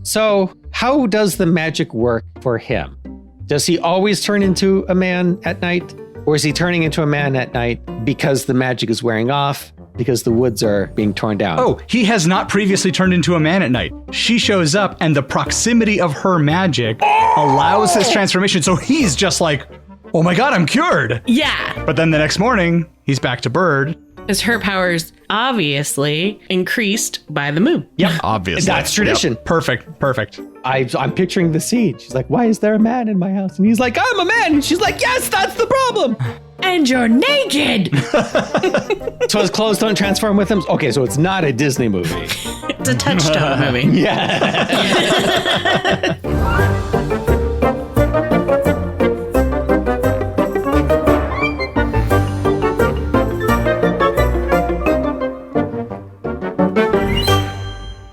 So, how does the magic work for him? Does he always turn into a man at night? Or is he turning into a man at night because the magic is wearing off, because the woods are being torn down? Oh, he has not previously turned into a man at night. She shows up and the proximity of her magic allows his transformation. So he's just like, oh my God, I'm cured. Yeah. But then the next morning, he's back to bird. Because her powers obviously increased by the moon. Yep. Obviously. That's tradition. Yep. Perfect. I'm picturing the scene. She's like, why is there a man in my house? And he's like, I'm a man. And she's like, yes, that's the problem. And you're naked. So his clothes don't transform with him? Okay, so it's not a Disney movie. It's a Touchstone movie. Yeah.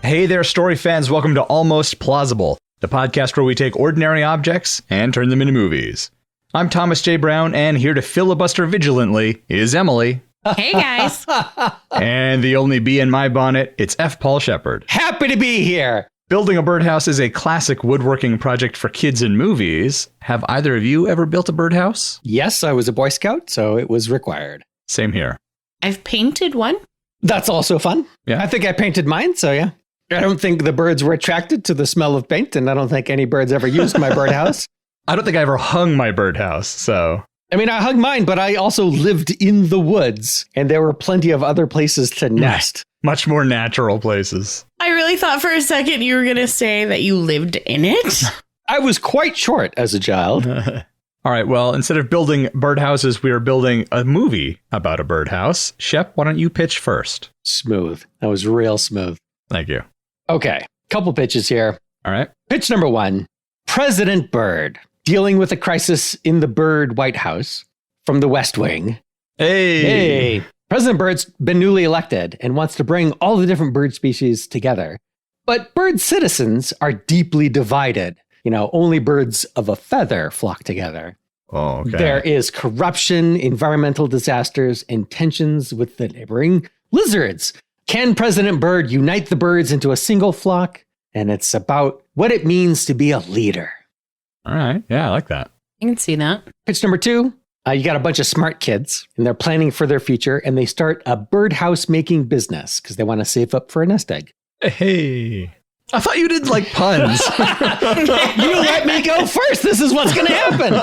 Hey there, story fans. Welcome to Almost Plausible, the podcast where we take ordinary objects and turn them into movies. I'm Thomas J. Brown, and here to filibuster vigilantly is Emily. Hey, guys. And the only bee in my bonnet, it's F. Paul Shepard. Happy to be here. Building a birdhouse is a classic woodworking project for kids in movies. Have either of you ever built a birdhouse? Yes, I was a Boy Scout, so it was required. Same here. I've painted one. That's also fun. Yeah. I think I painted mine, so yeah. I don't think the birds were attracted to the smell of paint, and I don't think any birds ever used my birdhouse. I don't think I ever hung my birdhouse, so... I mean, I hung mine, but I also lived in the woods, and there were plenty of other places to nest. Much more natural places. I really thought for a second you were going to say that you lived in it. I was quite short as a child. All right, well, instead of building birdhouses, we are building a movie about a birdhouse. Shep, why don't you pitch first? Smooth. That was real smooth. Thank you. Okay, couple pitches here. All right. Pitch number one, President Bird, dealing with a crisis in the Bird White House from the West Wing. Hey. President Bird's been newly elected and wants to bring all the different bird species together. But bird citizens are deeply divided. You know, only birds of a feather flock together. Oh, okay. There is corruption, environmental disasters, and tensions with the neighboring lizards. Can President Bird unite the birds into a single flock? And it's about what it means to be a leader. All right. Yeah, I like that. I can see that. Pitch number two, you got a bunch of smart kids, and they're planning for their future, and they start a birdhouse making business because they want to save up for a nest egg. Hey. I thought you did like puns. You let me go first. This is what's going to happen.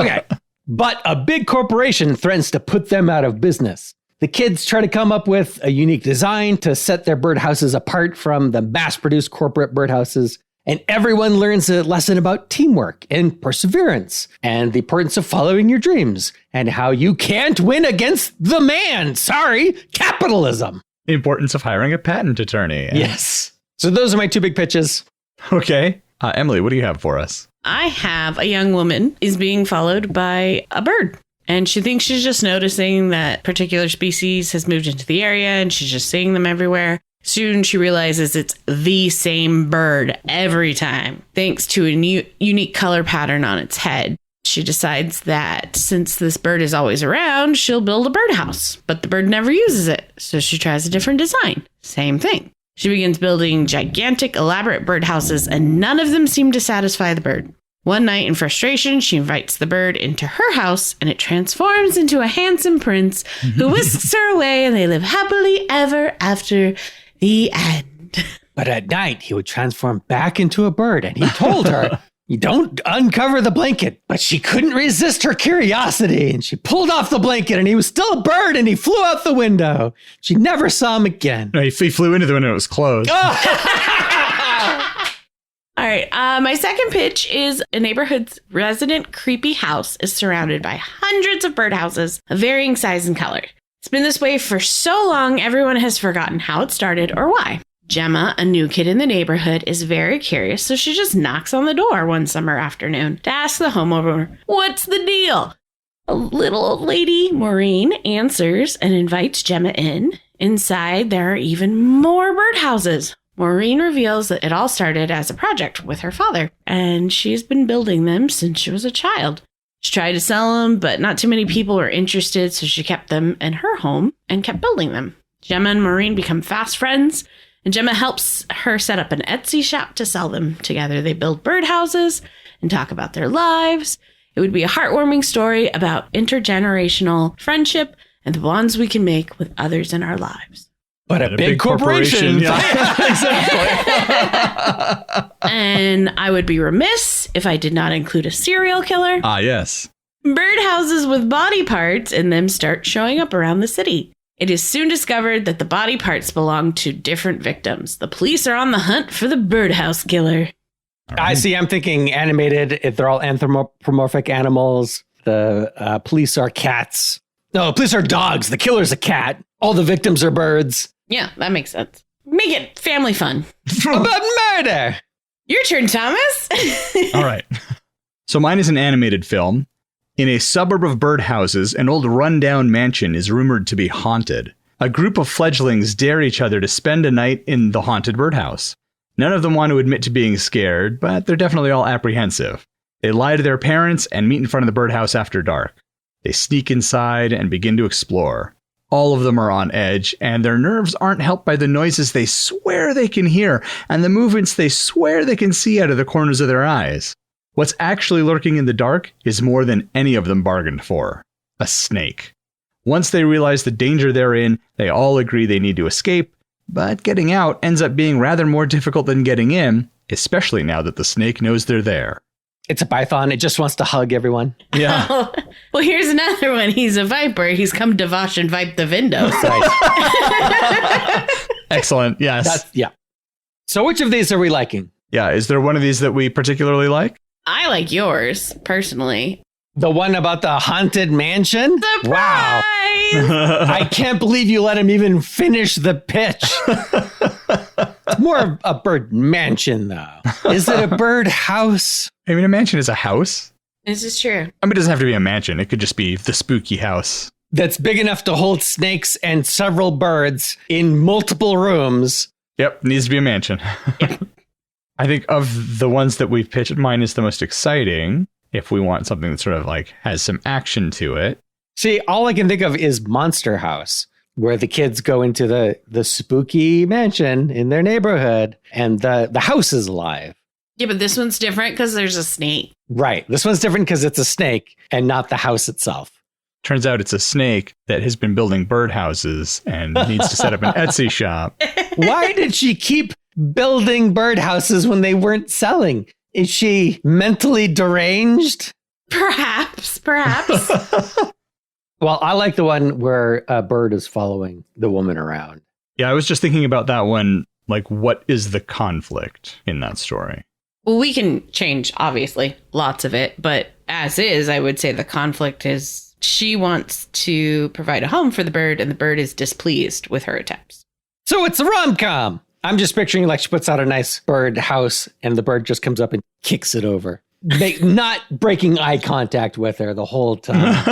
Okay. But a big corporation threatens to put them out of business. The kids try to come up with a unique design to set their birdhouses apart from the mass-produced corporate birdhouses. And everyone learns a lesson about teamwork and perseverance and the importance of following your dreams and how you can't win against the man. Sorry, capitalism. The importance of hiring a patent attorney. Yes. So those are my two big pitches. Okay. Emily, what do you have for us? I have a young woman is being followed by a bird. And she thinks she's just noticing that particular species has moved into the area and she's just seeing them everywhere. Soon she realizes it's the same bird every time, thanks to a unique color pattern on its head. She decides that since this bird is always around, she'll build a birdhouse, but the bird never uses it. So she tries a different design. Same thing. She begins building gigantic, elaborate birdhouses, and none of them seem to satisfy the bird. One night, in frustration, she invites the bird into her house, and it transforms into a handsome prince who whisks her away, and they live happily ever after. The end. But at night, he would transform back into a bird, and he told her, you don't uncover the blanket. But she couldn't resist her curiosity, and she pulled off the blanket, and he was still a bird, and he flew out the window. She never saw him again. No, he flew into the window. It was closed. All right. My second pitch is a neighborhood's resident creepy house is surrounded by hundreds of birdhouses of varying size and color. It's been this way for so long, everyone has forgotten how it started or why. Gemma, a new kid in the neighborhood, is very curious, so she just knocks on the door one summer afternoon to ask the homeowner, what's the deal? A little old lady, Maureen, answers and invites Gemma in. Inside, there are even more birdhouses. Maureen reveals that it all started as a project with her father, and she's been building them since she was a child. She tried to sell them, but not too many people were interested, so she kept them in her home and kept building them. Gemma and Maureen become fast friends, and Gemma helps her set up an Etsy shop to sell them. Together, they build birdhouses and talk about their lives. It would be a heartwarming story about intergenerational friendship and the bonds we can make with others in our lives. But a big corporation. Yeah, exactly. And I would be remiss if I did not include a serial killer. Ah, yes. Birdhouses with body parts in them start showing up around the city. It is soon discovered that the body parts belong to different victims. The police are on the hunt for the birdhouse killer. I see. I'm thinking animated. If they're all anthropomorphic animals. The police are cats. No, the police are dogs. The killer's a cat. All the victims are birds. Yeah, that makes sense. Make it family fun. About murder. Your turn, Thomas. All right. So mine is an animated film. In a suburb of birdhouses, an old rundown mansion is rumored to be haunted. A group of fledglings dare each other to spend a night in the haunted birdhouse. None of them want to admit to being scared, but they're definitely all apprehensive. They lie to their parents and meet in front of the birdhouse after dark. They sneak inside and begin to explore. All of them are on edge, and their nerves aren't helped by the noises they swear they can hear and the movements they swear they can see out of the corners of their eyes. What's actually lurking in the dark is more than any of them bargained for. A snake. Once they realize the danger they're in, they all agree they need to escape, but getting out ends up being rather more difficult than getting in, especially now that the snake knows they're there. It's a python. It just wants to hug everyone. Yeah. Well, here's another one. He's a viper. He's come to Vosh and vipe the windows. Right. Excellent. Yes. Yeah. So which of these are we liking? Yeah. Is there one of these that we particularly like? I like yours, personally. The one about the haunted mansion? Surprise! Wow. I can't believe you let him even finish the pitch. It's more of a bird mansion, though. Is it a bird house? I mean, a mansion is a house. This is true. I mean, it doesn't have to be a mansion. It could just be the spooky house. That's big enough to hold snakes and several birds in multiple rooms. Yep, needs to be a mansion. I think of the ones that we've pitched, mine is the most exciting. If we want something that sort of like has some action to it. See, all I can think of is Monster House, where the kids go into the spooky mansion in their neighborhood and the house is alive. Yeah, but this one's different because there's a snake. Right. This one's different because it's a snake and not the house itself. Turns out it's a snake that has been building birdhouses and needs to set up an Etsy shop. Why did she keep building birdhouses when they weren't selling? Is she mentally deranged? Perhaps. Well, I like the one where a bird is following the woman around. Yeah, I was just thinking about that one. Like, what is the conflict in that story? Well, we can change, obviously, lots of it. But as is, I would say the conflict is she wants to provide a home for the bird, and the bird is displeased with her attempts. So it's a rom-com. I'm just picturing like she puts out a nice bird house and the bird just comes up and kicks it over. Not breaking eye contact with her the whole time.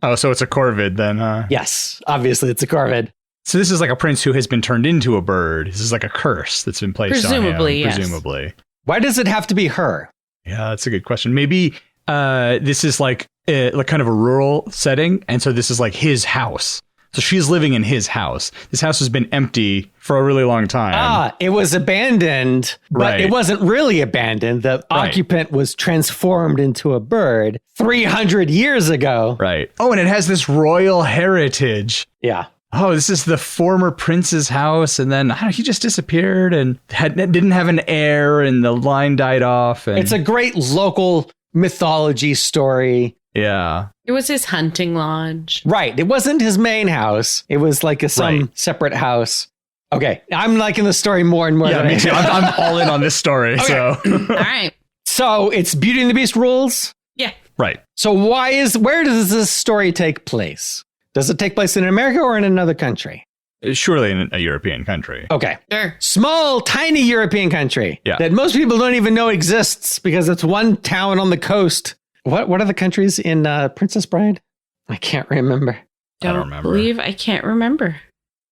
Oh, so it's a corvid then, huh? Yes, obviously it's a corvid. So this is like a prince who has been turned into a bird. This is like a curse that's been placed on him. Yes. Presumably. Why does it have to be her? Yeah, that's a good question. Maybe this is like kind of a rural setting, and so this is like his house. So she's living in his house. This house has been empty for a really long time. It was abandoned, but Right. it wasn't really abandoned. The occupant was transformed into a bird 300 years ago. Right. Oh, and it has this royal heritage. Yeah. Oh, this is the former prince's house, and then he just disappeared and didn't have an heir, and the line died off. And It's a great local mythology story. yeah. It was his hunting lodge. Right. It wasn't his main house. It was like some Right. separate house. Okay. I'm liking the story more and more. Yeah, than me too. I'm all in on this story. Okay. So All right. So it's Beauty and the Beast rules. Yeah. right. So where does this story take place? Does it take place in America or in another country? Surely in a European country. Okay. Sure. Small, tiny European country Yeah. that most people don't even know exists because it's one town on the coast. What are the countries in Princess Bride? I can't remember. I don't remember. Believe I can't remember.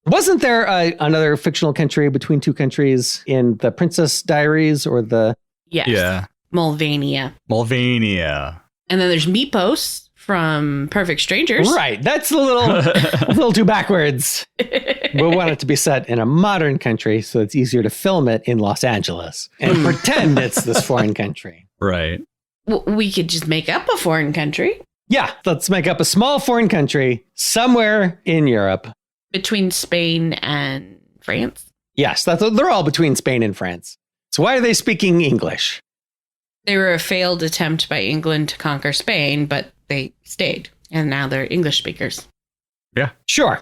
Wasn't there another fictional country between two countries in the Princess Diaries or the... Yes. Yeah. Mulvania. Mulvania. And then there's Mypos from Perfect Strangers. Right. That's a little too backwards. We want it to be set in a modern country so it's easier to film it in Los Angeles and pretend it's this foreign country. Right. We could just make up a foreign country. Yeah, let's make up a small foreign country somewhere in Europe. Between Spain and France? Yes, they're all between Spain and France. So why are they speaking English? They were a failed attempt by England to conquer Spain, but they stayed. And now they're English speakers. Yeah. Sure.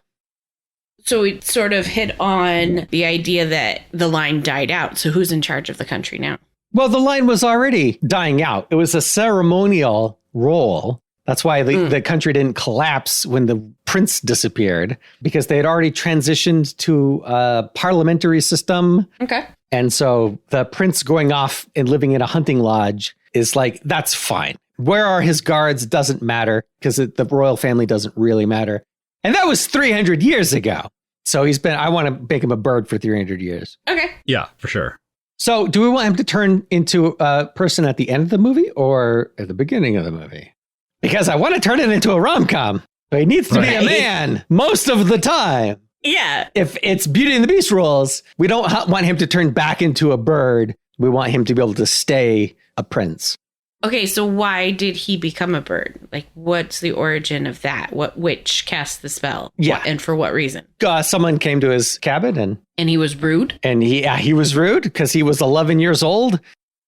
So we sort of hit on the idea that the line died out. So who's in charge of the country now? Well, the line was already dying out. It was a ceremonial role. That's why the country didn't collapse when the prince disappeared, because they had already transitioned to a parliamentary system. Okay. And so the prince going off and living in a hunting lodge is like, that's fine. Where are his guards doesn't matter, because the royal family doesn't really matter. And that was 300 years ago. So I want to make him a bird for 300 years. Okay. Yeah, for sure. So do we want him to turn into a person at the end of the movie or at the beginning of the movie? Because I want to turn it into a rom-com. But he needs to be a man most of the time. Yeah. If it's Beauty and the Beast rules, we don't want him to turn back into a bird. We want him to be able to stay a prince. Okay, so why did he become a bird? Like, what's the origin of that? What witch cast the spell? Yeah. And for what reason? Someone came to his cabin And he was rude? and he was rude because he was 11 years old.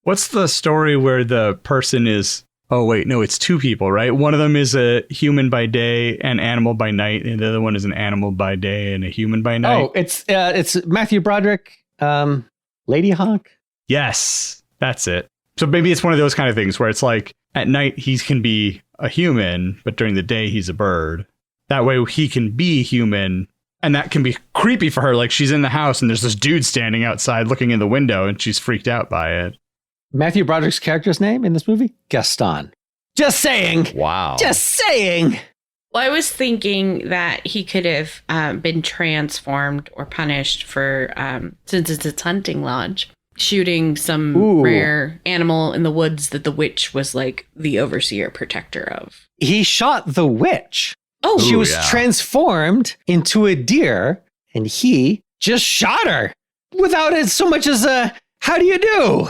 What's the story where the person is... Oh, wait, no, it's two people, right? One of them is a human by day and animal by night, and the other one is an animal by day and a human by night. Oh, it's Matthew Broderick, Lady Hawk. Yes, that's it. So maybe it's one of those kind of things where it's like at night he can be a human, but during the day he's a bird. That way he can be human, and that can be creepy for her. Like she's in the house and there's this dude standing outside looking in the window and she's freaked out by it. Matthew Broderick's character's name in this movie? Gaston. Just saying. Wow. Just saying. Well, I was thinking that he could have been transformed or punished for, since it's a hunting lodge, shooting some rare animal in the woods that the witch was like the overseer protector of. He shot the witch. Oh, She was transformed into a deer, and he just shot her without it so much as a, how do you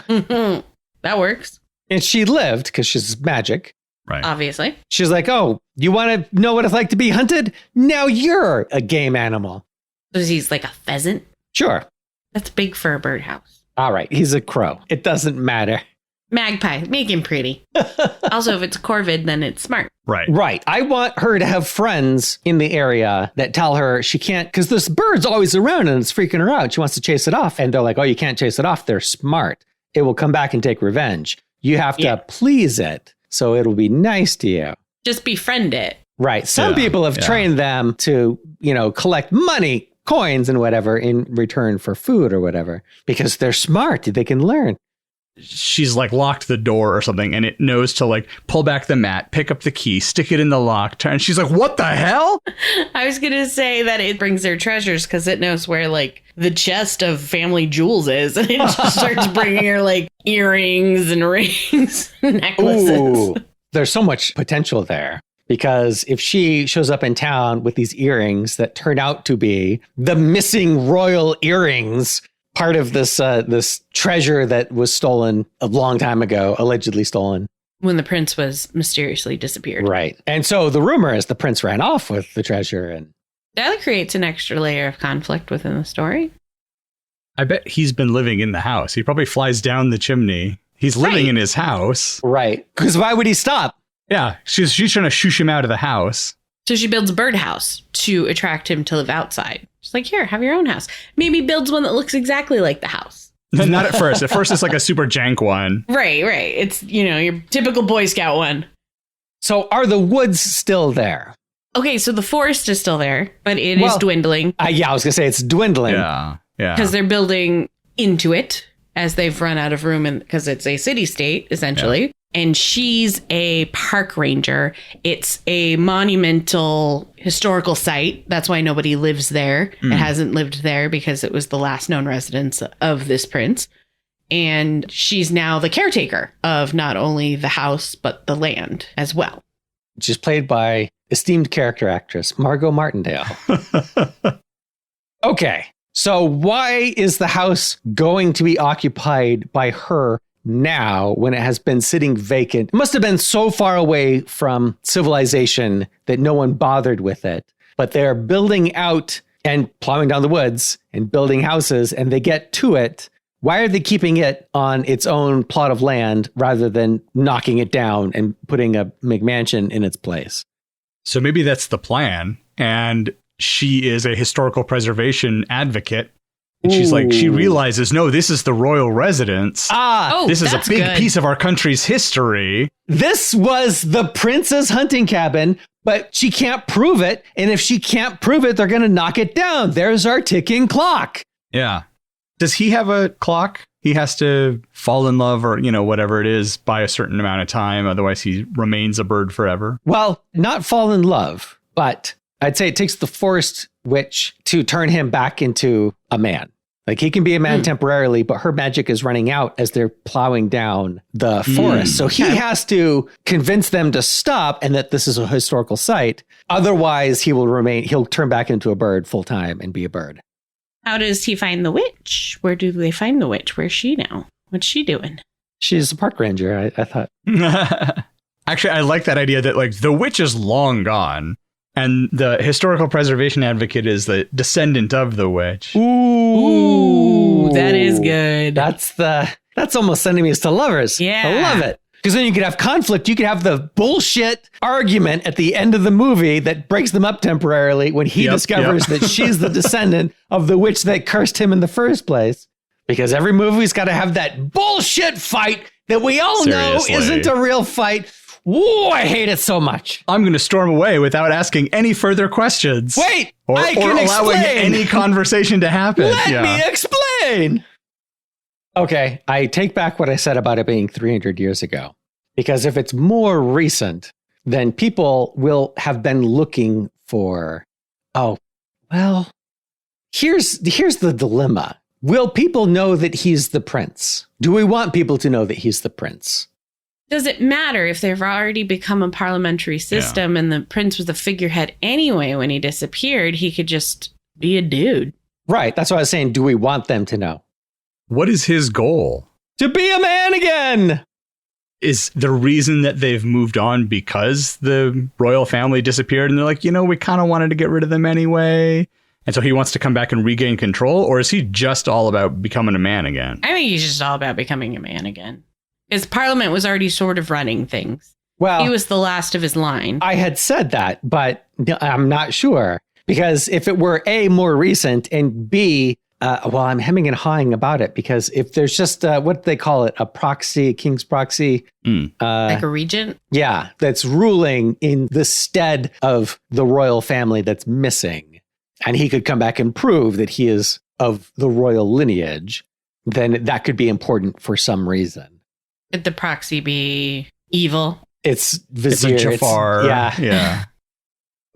do? That works. And she lived because she's magic. Right. Obviously. She's like, oh, you want to know what it's like to be hunted? Now you're a game animal. So he's like a pheasant? Sure. That's big for a birdhouse. All right. He's a crow. It doesn't matter. Magpie. Make him pretty. Also, if it's a corvid, then it's smart. Right. Right. I want her to have friends in the area that tell her she can't, because this bird's always around and it's freaking her out. She wants to chase it off. And they're like, oh, you can't chase it off. They're smart. It will come back and take revenge. You have to please it. So it'll be nice to you. Just befriend it. Right. Some people have trained them to, collect money, coins and whatever in return for food or whatever, because they're smart. They can learn. She's like locked the door or something and it knows to like pull back the mat, pick up the key, stick it in the lock, turn. She's like, what the hell? I was going to say that it brings their treasures because it knows where like the chest of family jewels is. And it just starts bringing her like earrings and rings, necklaces. Ooh, there's so much potential there. Because if she shows up in town with these earrings that turn out to be the missing royal earrings, part of this treasure that was stolen a long time ago, allegedly stolen. When the prince was mysteriously disappeared. Right. And so the rumor is the prince ran off with the treasure. And that creates an extra layer of conflict within the story. I bet he's been living in the house. He probably flies down the chimney. He's living in his house. Right. Because why would he stop? Yeah. She's trying to shoosh him out of the house. So she builds a birdhouse to attract him to live outside. She's like, here, have your own house. Maybe builds one that looks exactly like the house. Not at first. At first, it's like a super jank one. Right. It's, your typical Boy Scout one. So are the woods still there? Okay, so the forest is still there, but it is dwindling. I was going to say it's dwindling. Yeah. Because they're building into it as they've run out of room because it's a city-state, essentially. Yeah. And she's a park ranger. It's a monumental historical site. That's why nobody lives there. It hasn't lived there because it was the last known residence of this prince. And she's now the caretaker of not only the house, but the land as well. which is played by esteemed character actress Margot Martindale. Okay, so why is the house going to be occupied by her now when it has been sitting vacant? It must have been so far away from civilization that no one bothered with it. But they're building out and plowing down the woods and building houses, and they get to it. Why are they keeping it on its own plot of land rather than knocking it down and putting a McMansion in its place? So maybe that's the plan. And she is a historical preservation advocate. And she's like, she realizes, no, this is the royal residence. This is a big piece of our country's history. This was the prince's hunting cabin, but she can't prove it. And if she can't prove it, they're going to knock it down. There's our ticking clock. Yeah. Does he have a clock? He has to fall in love or, whatever it is by a certain amount of time. Otherwise, he remains a bird forever. Well, not fall in love, but I'd say it takes the forest witch to turn him back into a man. Like he can be a man temporarily, but her magic is running out as they're plowing down the forest. So he has to convince them to stop and that this is a historical site. Otherwise, he'll turn back into a bird full time and be a bird. How does he find the witch? Where do they find the witch? Where's she now? What's she doing? She's a park ranger, I thought. Actually, I like that idea that like the witch is long gone. And the historical preservation advocate is the descendant of the witch. Ooh, that is good. That's almost enemies to lovers. Yeah. I love it. Because then you could have conflict. You could have the bullshit argument at the end of the movie that breaks them up temporarily when he discovers that she's the descendant of the witch that cursed him in the first place. Because every movie's got to have that bullshit fight that we all know isn't a real fight. Whoa, I hate it so much. I'm going to storm away without asking any further questions. Wait, I can allowing explain. any conversation to happen. Let me explain. Okay, I take back what I said about it being 300 years ago. Because if it's more recent, then people will have been looking for, here's the dilemma. Will people know that he's the prince? Do we want people to know that he's the prince? Does it matter if they've already become a parliamentary system and the prince was the figurehead anyway when he disappeared? He could just be a dude. Right. That's what I was saying. Do we want them to know? What is his goal? To be a man again. Is the reason that they've moved on because the royal family disappeared and they're like, we kind of wanted to get rid of them anyway. And so he wants to come back and regain control? Or is he just all about becoming a man again? I think he's just all about becoming a man again. His parliament was already sort of running things. Well, he was the last of his line. I had said that, but I'm not sure. Because if it were A, more recent, and B, I'm hemming and hawing about it. Because if there's just, what do they call it? A proxy, king's proxy. Like a regent? Yeah, that's ruling in the stead of the royal family that's missing. And he could come back and prove that he is of the royal lineage. Then that could be important for some reason. Could the proxy be evil? It's Vizier. It's a Jafar. Yeah.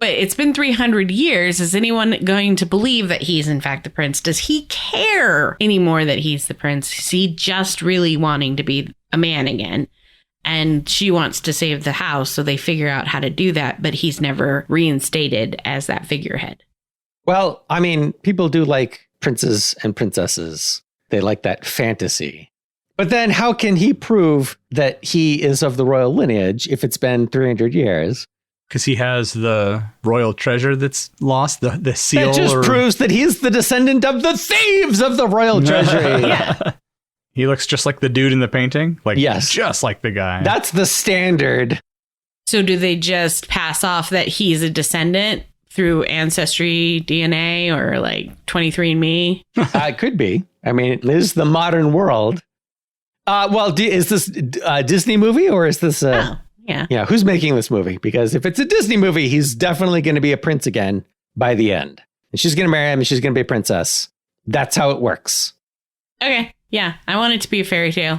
But it's been 300 years. Is anyone going to believe that he's in fact the prince? Does he care anymore that he's the prince? Is he just really wanting to be a man again? And she wants to save the house, so they figure out how to do that, but he's never reinstated as that figurehead. Well, I mean, people do like princes and princesses. They like that fantasy. But then how can he prove that he is of the royal lineage if it's been 300 years? Because he has the royal treasure that's lost, the seal. That just proves that he's the descendant of the thieves of the royal treasury. Yeah. He looks just like the dude in the painting? Yes. Just like the guy. That's the standard. So do they just pass off that he's a descendant through Ancestry DNA or like 23andMe? It could be. I mean, it is the modern world. Is this a Disney movie or is this yeah. Yeah, who's making this movie? Because if it's a Disney movie, he's definitely going to be a prince again by the end. And she's going to marry him and she's going to be a princess. That's how it works. Okay. Yeah. I want it to be a fairy tale.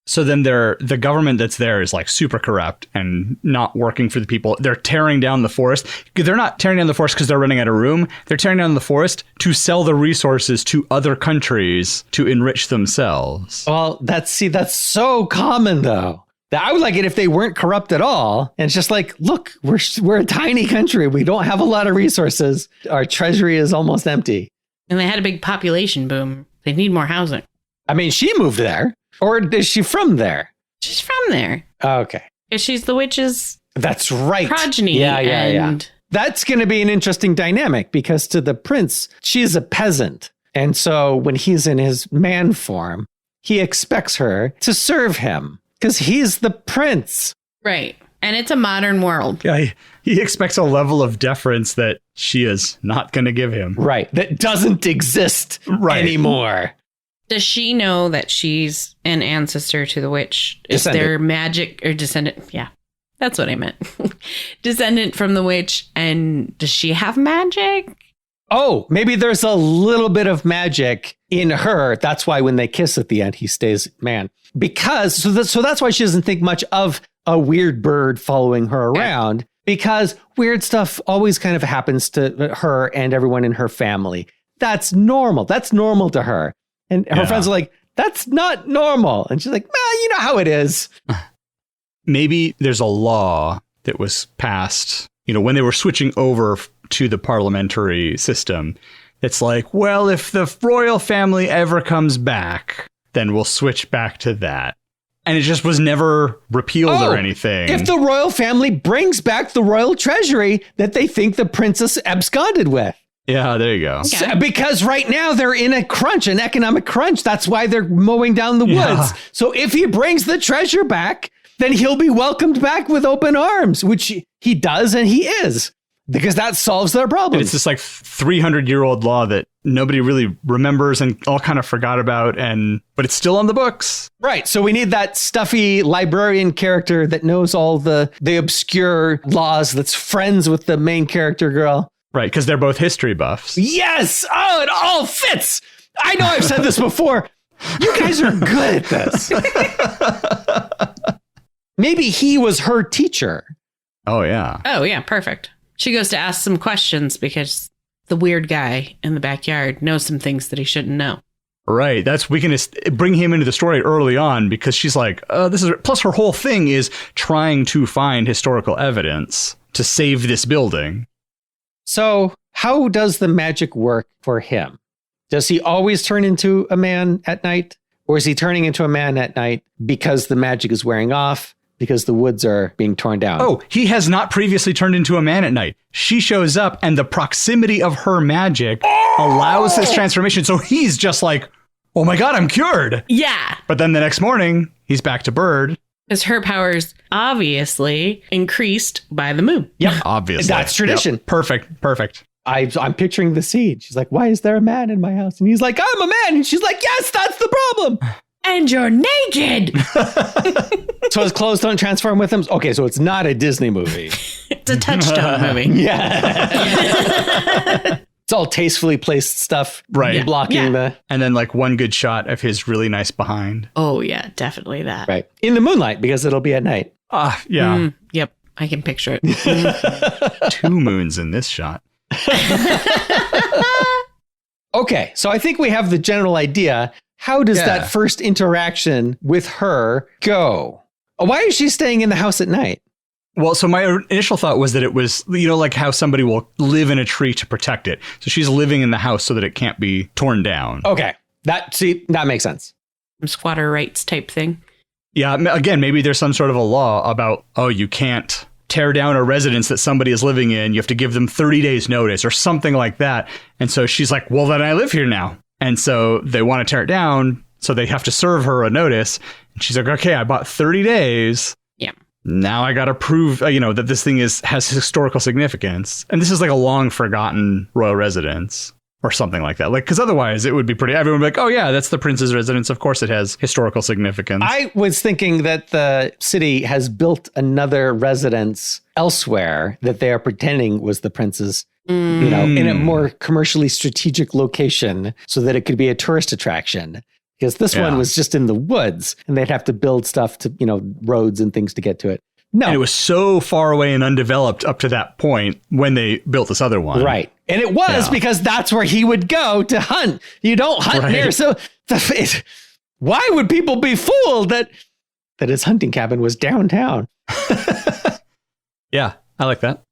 So then the government that's there is like super corrupt and not working for the people. They're tearing down the forest. They're not tearing down the forest because they're running out of room. They're tearing down the forest to sell the resources to other countries to enrich themselves. Well, that's so common though. I would like it if they weren't corrupt at all. And it's just like, look, we're a tiny country. We don't have a lot of resources. Our treasury is almost empty. And they had a big population boom. They need more housing. I mean, she moved there. Or is she from there? She's from there. Okay. She's the witch's That's right. progeny. Yeah. That's going to be an interesting dynamic because to the prince, she's a peasant. And so when he's in his man form, he expects her to serve him because he's the prince. Right. And it's a modern world. Yeah, he expects a level of deference that she is not going to give him. Right. That doesn't exist anymore. Does she know that she's an ancestor to the witch? Descendant. Is there magic or descendant? Yeah, that's what I meant. Descendant from the witch. And does she have magic? Oh, maybe there's a little bit of magic in her. That's why when they kiss at the end, he stays man. Because, so that's why she doesn't think much of a weird bird following her around. Because weird stuff always kind of happens to her and everyone in her family. That's normal. That's normal to her. And her friends are like, that's not normal. And she's like, well, you know how it is. Maybe there's a law that was passed, when they were switching over to the parliamentary system. It's like, well, if the royal family ever comes back, then we'll switch back to that. And it just was never repealed or anything. If the royal family brings back the royal treasury that they think the princess absconded with. Yeah, there you go. So, because right now they're in an economic crunch. That's why they're mowing down the woods. So if he brings the treasure back, then he'll be welcomed back with open arms, which he does and he is. Because that solves their problem. It's this like 300-year-old law that nobody really remembers and all kind of forgot about, but it's still on the books. Right. So we need that stuffy librarian character that knows all the obscure laws, that's friends with the main character girl. Right, because they're both history buffs. Yes! Oh, it all fits! I know I've said this before. You guys are good at this. Maybe he was her teacher. Oh, yeah. Oh, yeah. Perfect. She goes to ask some questions because the weird guy in the backyard knows some things that he shouldn't know. Right. We can bring him into the story early on because she's like, plus her whole thing is trying to find historical evidence to save this building. So how does the magic work for him? Does he always turn into a man at night? Or is he turning into a man at night because the magic is wearing off? Because the woods are being torn down. Oh, he has not previously turned into a man at night. She shows up and the proximity of her magic allows this transformation. So he's just like, oh my God, I'm cured. Yeah. But then the next morning, he's back to bird. Because her powers obviously increased by the moon. Yep. Obviously. That's tradition. Yep. Perfect. I'm picturing the scene. She's like, why is there a man in my house? And he's like, I'm a man. And she's like, yes, that's the problem. And you're naked. So his clothes don't transform with him? Okay, so it's not a Disney movie. It's a Touchstone movie. Yeah. It's all tastefully placed stuff. Right. Blocking the... And then like one good shot of his really nice behind. Oh, yeah, definitely that. Right. In the moonlight, because it'll be at night. Yeah. Yep, I can picture it. 2 moons in this shot. Okay, so I think we have the general idea. How does that first interaction with her go? Why is she staying in the house at night? Well, so my initial thought was that it was, like how somebody will live in a tree to protect it. So she's living in the house so that it can't be torn down. Okay, that makes sense. Squatter rights type thing. Yeah, again, maybe there's some sort of a law about, you can't tear down a residence that somebody is living in. You have to give them 30 days notice or something like that. And so she's like, well, then I live here now. And so they want to tear it down. So they have to serve her a notice. And she's like, okay, I bought 30 days. Yeah. Now I got to prove, that this thing has historical significance. And this is like a long forgotten royal residence or something like that. Like, because otherwise it would be everyone would be like, oh yeah, that's the prince's residence. Of course it has historical significance. I was thinking that the city has built another residence elsewhere that they are pretending was the prince's, in a more commercially strategic location so that it could be a tourist attraction. Because this one was just in the woods and they'd have to build stuff to, roads and things to get to it. No. And it was so far away and undeveloped up to that point when they built this other one. Right. And it was because that's where he would go to hunt. You don't hunt near. So why would people be fooled that that his hunting cabin was downtown. Yeah, I like that.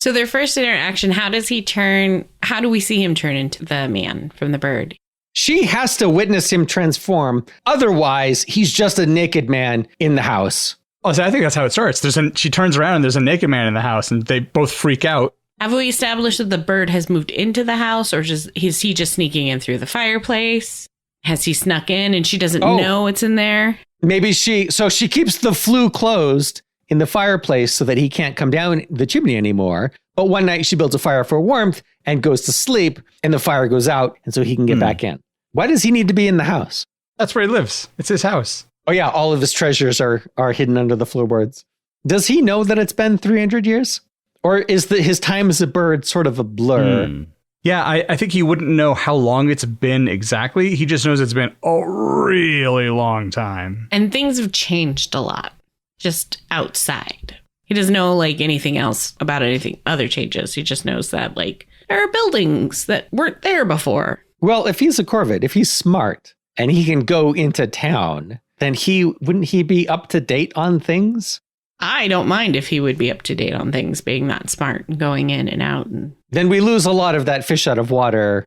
So their first interaction, how do we see him turn into the man from the bird? She has to witness him transform. Otherwise, he's just a naked man in the house. Oh, so I think that's how it starts. She turns around and there's a naked man in the house and they both freak out. Have we established that the bird has moved into the house, or is he just sneaking in through the fireplace? Has he snuck in and she doesn't know it's in there? Maybe she keeps the flue closed in the fireplace so that he can't come down the chimney anymore. But one night she builds a fire for warmth and goes to sleep and the fire goes out and so he can get back in. Why does he need to be in the house? That's where he lives. It's his house. Oh yeah, all of his treasures are hidden under the floorboards. Does he know that it's been 300 years? Or is his time as a bird sort of a blur? Yeah, I think he wouldn't know how long it's been exactly. He just knows it's been a really long time. And things have changed a lot, just outside. He doesn't know like anything else about anything other changes. He just knows that like there are buildings that weren't there before. Well, if he's a Corvid, if he's smart and he can go into town, then wouldn't he be up to date on things? I don't mind if he would be up to date on things, being that smart and going in and out. And then we lose a lot of that fish out of water,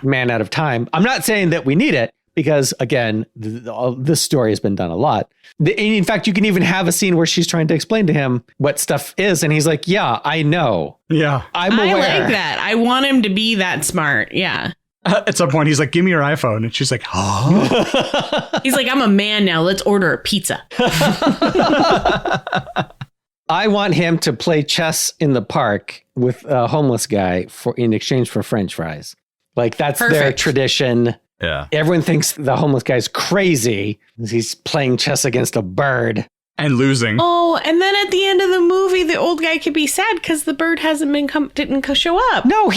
man out of time. I'm not saying that we need it because, again, this story has been done a lot. In fact, you can even have a scene where she's trying to explain to him what stuff is. And he's like, yeah, I know. Yeah, I'm aware. I like that. I want him to be that smart. Yeah. At some point, he's like, give me your iPhone. And she's like, oh. He's like, I'm a man now. Let's order a pizza. I want him to play chess in the park with a homeless guy in exchange for French fries. Like, that's their tradition. Yeah. Everyone thinks the homeless guy's crazy. He's playing chess against a bird. And losing. Oh, and then at the end of the movie, the old guy could be sad because the bird didn't show up. No,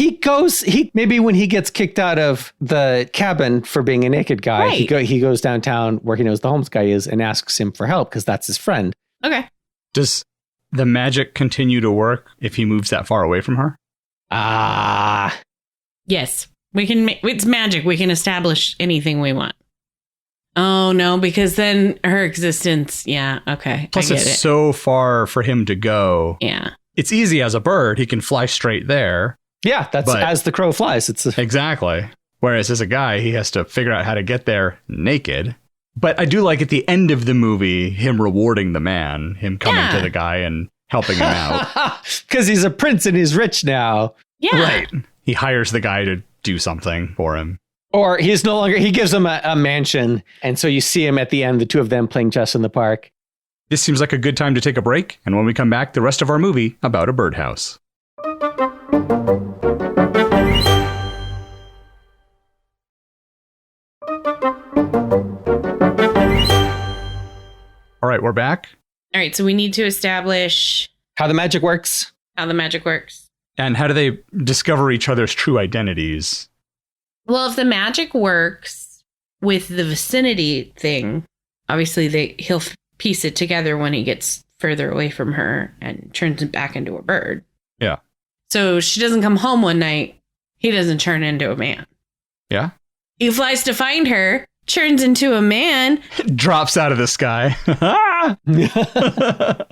maybe when he gets kicked out of the cabin for being a naked guy, he goes downtown where he knows the homeless guy is and asks him for help because that's his friend. Okay. Does the magic continue to work if he moves that far away from her? Yes. It's magic. We can establish anything we want. Oh, no, because then her existence. Yeah. Okay. Plus, it's so far for him to go. Yeah. It's easy as a bird. He can fly straight there. Yeah. That's as the crow flies. Exactly. Whereas as a guy, he has to figure out how to get there naked. But I do like at the end of the movie, him rewarding the man, him coming to the guy and helping him out. Because he's a prince and he's rich now. Yeah. Right. He hires the guy to do something for him. Or he gives him a mansion. And so you see him at the end, the two of them playing chess in the park. This seems like a good time to take a break. And when we come back, the rest of our movie about a birdhouse. All right, we're back. All right, so we need to establish how the magic works. And how do they discover each other's true identities? Well, if the magic works with the vicinity thing, obviously he'll piece it together when he gets further away from her and turns it back into a bird. Yeah. So she doesn't come home one night. He doesn't turn into a man. Yeah. He flies to find her, turns into a man. Drops out of the sky.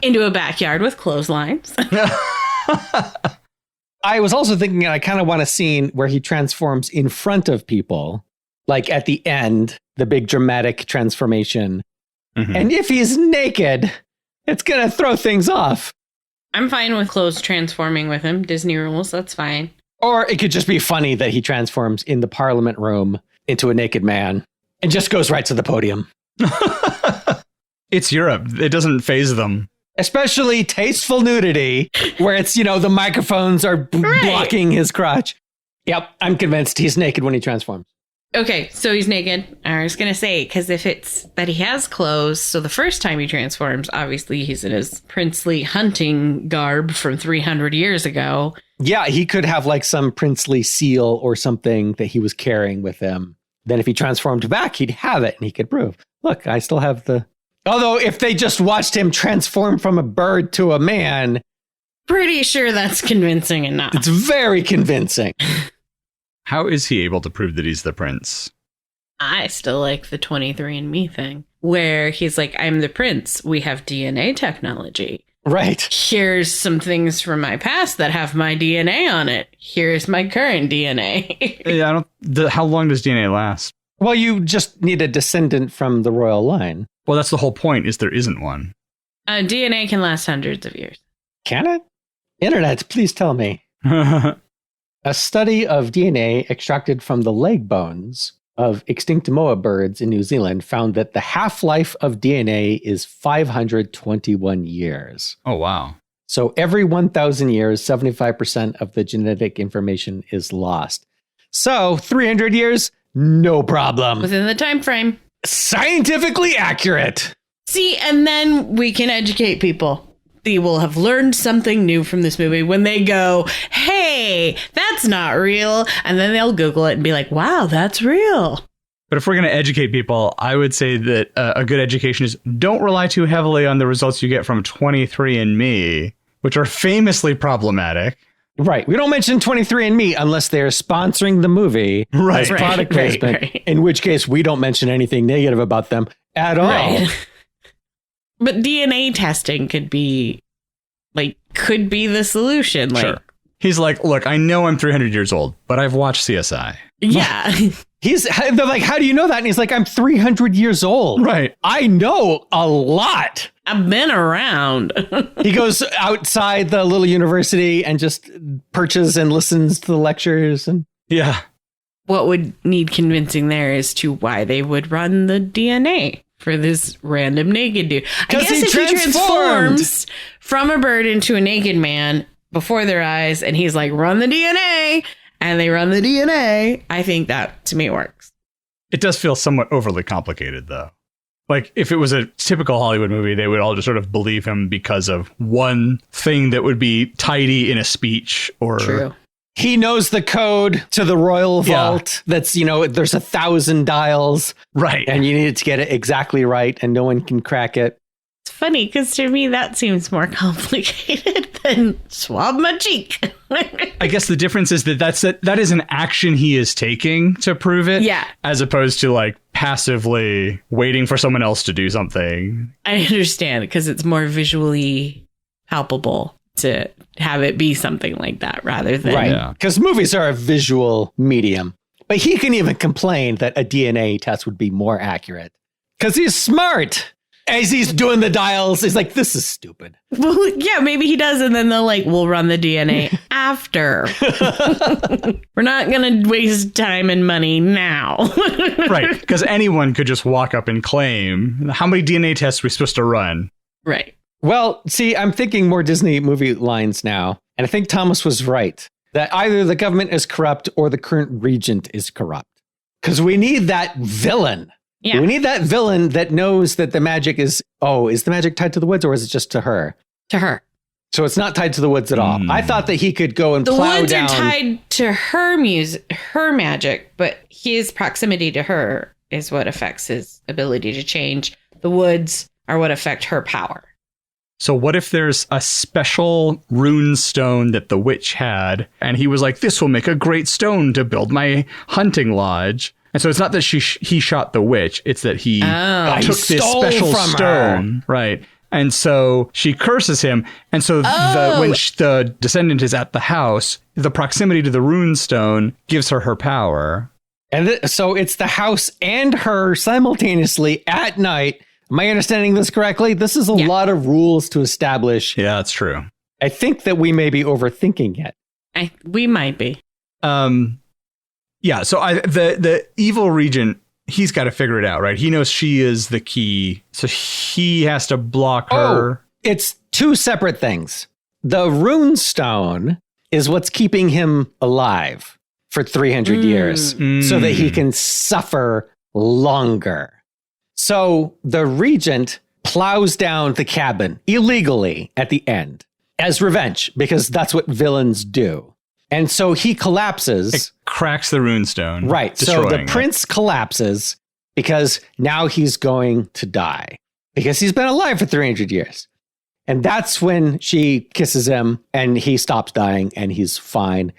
Into a backyard with clotheslines. I was also thinking I kind of want a scene where he transforms in front of people, like at the end, the big dramatic transformation. Mm-hmm. And if he's naked, it's going to throw things off. I'm fine with clothes transforming with him. Disney rules, that's fine. Or it could just be funny that he transforms in the Parliament room into a naked man and just goes right to the podium. It's Europe. It doesn't faze them. Especially tasteful nudity, where it's, the microphones are blocking his crotch. Yep, I'm convinced he's naked when he transforms. Okay, so he's naked. I was going to say, because if it's that he has clothes, so the first time he transforms, obviously he's in his princely hunting garb from 300 years ago. Yeah, he could have like some princely seal or something that he was carrying with him. Then if he transformed back, he'd have it and he could prove, look, I still have the... Although if they just watched him transform from a bird to a man... Pretty sure that's convincing enough. It's very convincing. How is he able to prove that he's the prince? I still like the 23andMe thing. where he's like, I'm the prince. We have DNA technology. Right. Here's some things from my past that have my DNA on it. Here's my current DNA. Yeah, how long does DNA last? Well, you just need a descendant from the royal line. Well, that's the whole point, is there isn't one. DNA can last hundreds of years. Can it? Internet, please tell me. A study of DNA extracted from the leg bones of extinct moa birds in New Zealand found that the half-life of DNA is 521 years. Oh, wow. So every 1,000 years, 75% of the genetic information is lost. So 300 years, no problem. Within the time frame. Scientifically accurate. See, and then we can educate people. They will have learned something new from this movie when they go, hey, that's not real. And then they'll Google it and be like, wow, that's real. But if we're going to educate people, I would say that a good education is don't rely too heavily on the results you get from 23andMe, which are famously problematic. Right. We don't mention 23andMe unless they're sponsoring the movie as product placement, in which case we don't mention anything negative about them at all. Right. But DNA testing could be the solution. Sure. He's like, look, I know I'm 300 years old, but I've watched CSI. Yeah. They're like, how do you know that? And he's like, I'm 300 years old. Right. I know a lot. I've been around. He goes outside the little university and just perches and listens to the lectures. And yeah. What would need convincing there as to why they would run the DNA for this random naked dude. I guess he if he transforms from a bird into a naked man before their eyes and he's like, run the DNA, and they run the DNA, I think that to me works. It does feel somewhat overly complicated, though. Like, if it was a typical Hollywood movie, they would all just sort of believe him because of one thing that would be tidy in a speech or... True. He knows the code to the royal vault. That's, there's 1,000 dials. Right. And you need to get it exactly right and no one can crack it. It's funny because to me that seems more complicated than swab my cheek. I guess the difference is that is an action he is taking to prove it. Yeah. As opposed to like passively waiting for someone else to do something. I understand because it's more visually palpable to have it be something like that rather than... Right, because movies are a visual medium. But he can even complain that a DNA test would be more accurate. Because he's smart. As he's doing the dials, he's like, this is stupid. Well, yeah, maybe he does. And then they'll we'll run the DNA after. We're not going to waste time and money now. Right, because anyone could just walk up and claim, how many DNA tests are we supposed to run? Right. Well, see, I'm thinking more Disney movie lines now. And I think Thomas was right. That either the government is corrupt or the current regent is corrupt. Because we need that villain. Yeah. We need that villain that knows that the magic is the magic tied to the woods or is it just to her? To her. So it's not tied to the woods at all. I thought that he could go and plow down. The woods are tied to her magic, but his proximity to her is what affects his ability to change. The woods are what affect her power. So what if there's a special rune stone that the witch had, and he was like, this will make a great stone to build my hunting lodge. And so it's not that he shot the witch, it's that he took this special stone. Right. And so she curses him. And so when the descendant is at the house, the proximity to the rune stone gives her power. And so it's the house and her simultaneously at night. Am I understanding this correctly? This is a lot of rules to establish. Yeah, that's true. I think that we may be overthinking it. We might be. Yeah, so the evil regent, he's got to figure it out, right? He knows she is the key, so he has to block her. It's two separate things. The rune stone is what's keeping him alive for 300 years so that he can suffer longer. So the regent plows down the cabin illegally at the end as revenge, because that's what villains do. And so he collapses. It cracks the runestone. Right. So the prince collapses because now he's going to die because he's been alive for 300 years. And that's when she kisses him and he stops dying and he's fine.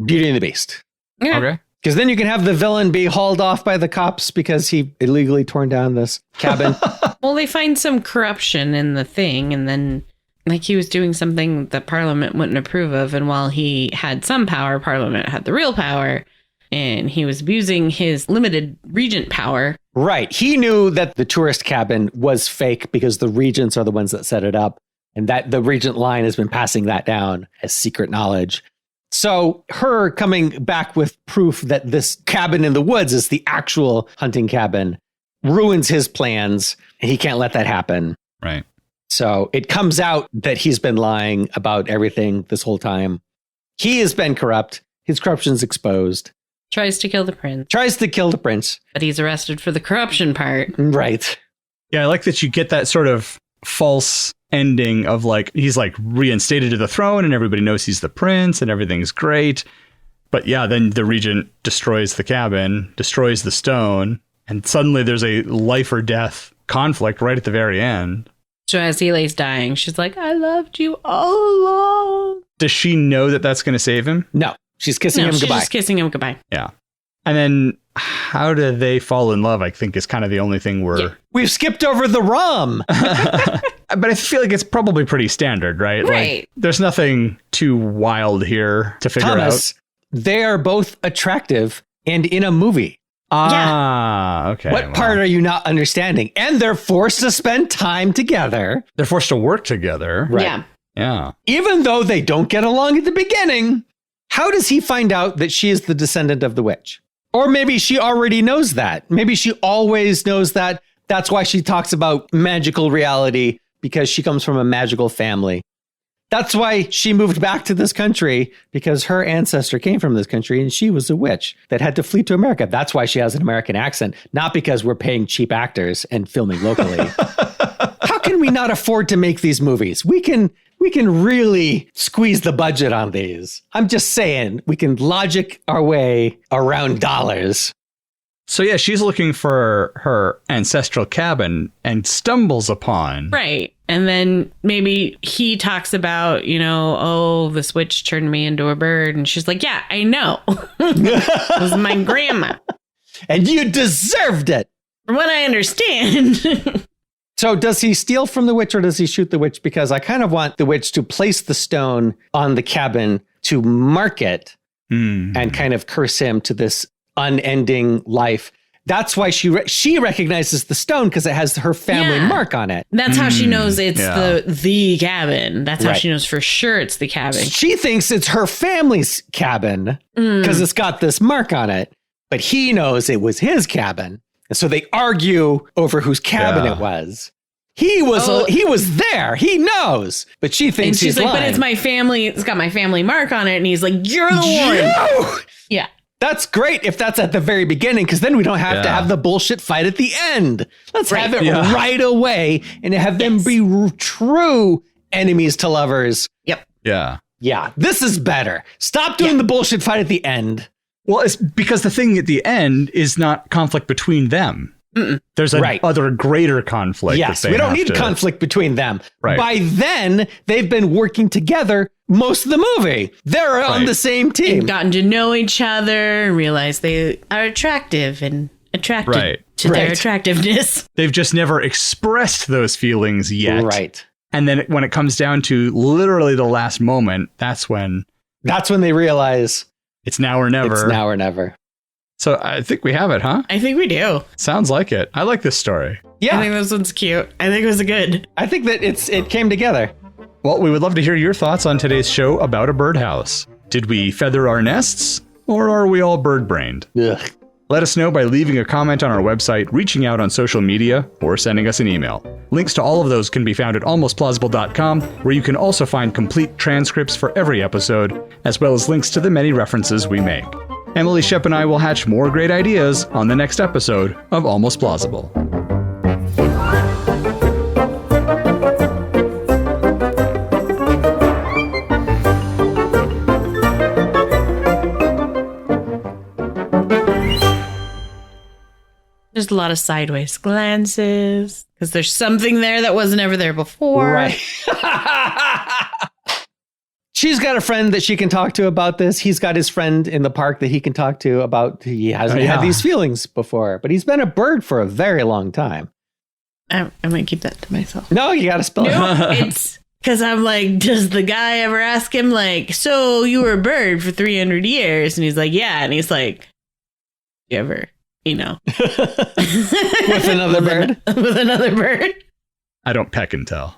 Beauty and the Beast. Yeah. Okay. Because then you can have the villain be hauled off by the cops because he illegally torn down this cabin. Well, they find some corruption in the thing, and then like he was doing something that Parliament wouldn't approve of. And while he had some power, Parliament had the real power, and he was abusing his limited regent power. Right. He knew that the tourist cabin was fake because the regents are the ones that set it up, and that the regent line has been passing that down as secret knowledge. So her coming back with proof that this cabin in the woods is the actual hunting cabin ruins his plans. He can't let that happen. Right. So it comes out that he's been lying about everything this whole time. He has been corrupt. His corruption's exposed. Tries to kill the prince. But he's arrested for the corruption part. Right. Yeah, I like that you get that sort of false ending of like, he's like reinstated to the throne and everybody knows he's the prince and everything's great. But yeah, then the regent destroys the cabin, destroys the stone, and suddenly there's a life or death conflict right at the very end. So as he lays dying, she's like, I loved you all along. Does she know that that's going to save him? No, she's kissing him goodbye. She's just kissing him goodbye. Yeah. And then how do they fall in love, I think, is kind of the only thing we're... Yeah. We've skipped over the rum. But I feel like it's probably pretty standard, right? Right. Like, there's nothing too wild here to figure Thomas, out. They are both attractive and in a movie. Okay. What part are you not understanding? And they're forced to spend time together. They're forced to work together. Right. Yeah. Yeah. Even though they don't get along at the beginning. How does he find out that she is the descendant of the witch? Or maybe she already knows that. Maybe she always knows that. That's why she talks about magical reality, because she comes from a magical family. That's why she moved back to this country, because her ancestor came from this country and she was a witch that had to flee to America. That's why she has an American accent, not because we're paying cheap actors and filming locally. How can we not afford to make these movies? We can really squeeze the budget on these. I'm just saying, we can logic our way around dollars. So yeah, she's looking for her ancestral cabin and stumbles upon... Right. And then maybe he talks about, this witch turned me into a bird. And she's like, yeah, I know. It was my grandma. And you deserved it. From what I understand. So does he steal from the witch or does he shoot the witch? Because I kind of want the witch to place the stone on the cabin to mark it and kind of curse him to this unending life. That's why she recognizes the stone, because it has her family mark on it. That's how she knows it's the cabin. That's how she knows for sure it's the cabin. She thinks it's her family's cabin because it's got this mark on it. But he knows it was his cabin. And so they argue over whose cabin it was. He was there. He knows. But she thinks she's he's like, lying. but it's my family. It's got my family mark on it. And he's like, you're the one. Yeah. That's great if that's at the very beginning, because then we don't have to have the bullshit fight at the end. Let's have it right away and have them be true enemies to lovers. Yep. Yeah. Yeah. This is better. Stop doing the bullshit fight at the end. Well, it's because the thing at the end is not conflict between them. There's other greater conflict. Yes, we don't need conflict between them. Right. By then, they've been working together most of the movie. They're on the same team. They've gotten to know each other and realize they are attractive and attracted to their attractiveness. They've just never expressed those feelings yet. Right. And then when it comes down to literally the last moment, that's when they realize it's now or never. It's now or never. So I think we have it, huh? I think we do. Sounds like it. I like this story. Yeah. I think this one's cute. I think it was good. I think that it came together. Well, we would love to hear your thoughts on today's show about a birdhouse. Did we feather our nests, or are we all bird-brained? Ugh. Let us know by leaving a comment on our website, reaching out on social media, or sending us an email. Links to all of those can be found at almostplausible.com, where you can also find complete transcripts for every episode, as well as links to the many references we make. Emily Shep and I will hatch more great ideas on the next episode of Almost Plausible. There's a lot of sideways glances because there's something there that wasn't ever there before. Right. She's got a friend that she can talk to about this. He's got his friend in the park that he can talk to about he hasn't had these feelings before, but he's been a bird for a very long time. I might keep that to myself. No, you got to spell it. It's because I'm like, does the guy ever ask him like, so you were a bird for 300 years? And he's like, yeah. And he's like, you ever, With another bird? With another bird? I don't peck and tell.